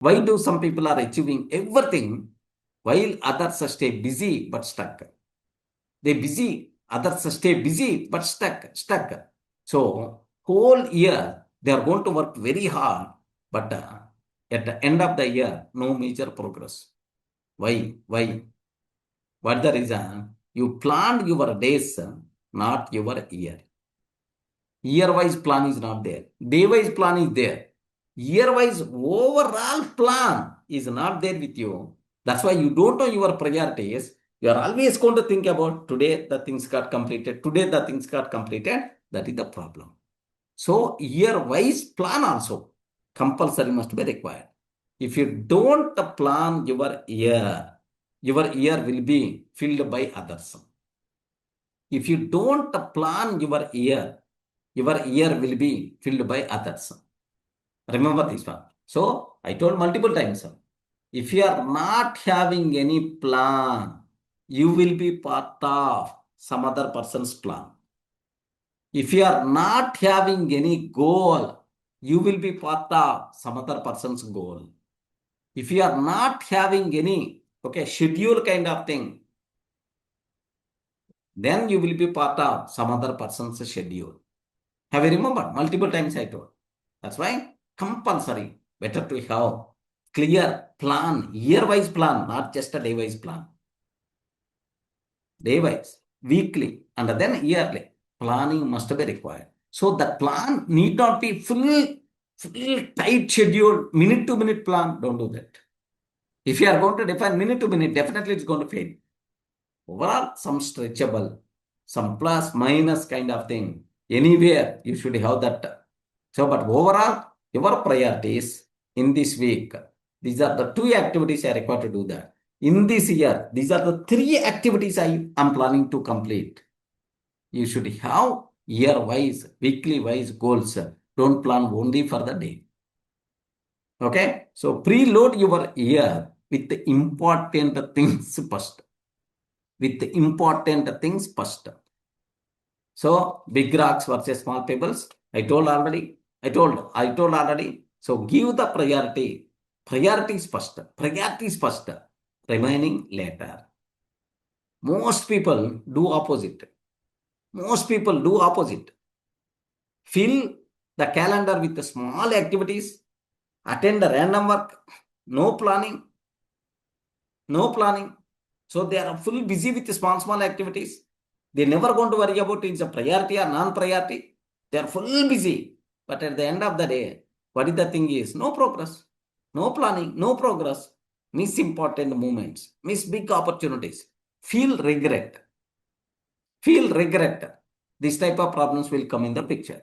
Why do some people are achieving everything while others stay busy but stuck? They busy, others stay busy but stuck. So whole year they are going to work very hard, but at the end of the year, no major progress. Why? Why? What the reason? You planned your days, not your year. Year-wise plan is not there. Day-wise plan is there. Year-wise overall plan is not there with you. That's why you don't know your priorities. You are always going to think about today the things got completed. Today the things got completed. That is the problem. So year-wise plan also compulsory must be required. If you don't plan your year will be filled by others. If you don't plan your year will be filled by others. Remember this one. So I told multiple times, if you are not having any plan, you will be part of some other person's plan. If you are not having any goal, you will be part of some other person's goal. If you are not having any schedule kind of thing, then you will be part of some other person's schedule. Have you remembered? Multiple times I told. That's why compulsory, better to have clear plan, year-wise plan, not just a day-wise plan. Day-wise, weekly, and then yearly. Planning must be required. So the plan need not be full tight schedule, minute-to-minute plan. Don't do that. If you are going to define minute-to-minute, definitely it's going to fail. Overall, some stretchable, some plus, minus kind of thing. Anywhere you should have that. So, but overall, your priorities in this week, these are the 2 activities I require to do that. In this year, these are the 3 activities I am planning to complete. You should have year-wise, weekly-wise goals. Don't plan only for the day. Okay? So, preload your year with the important things first. So, big rocks versus small pebbles. I told already. So, give the priority. Priorities first. Remaining later. Most people do opposite. Fill the calendar with the small activities. Attend the random work. No planning. So, they are full busy with the small activities. They never going to worry about it's a priority or non-priority. They are full busy. But at the end of the day, what is the thing is? No progress, no planning, no progress. Miss important moments, miss big opportunities. Feel regret. This type of problems will come in the picture.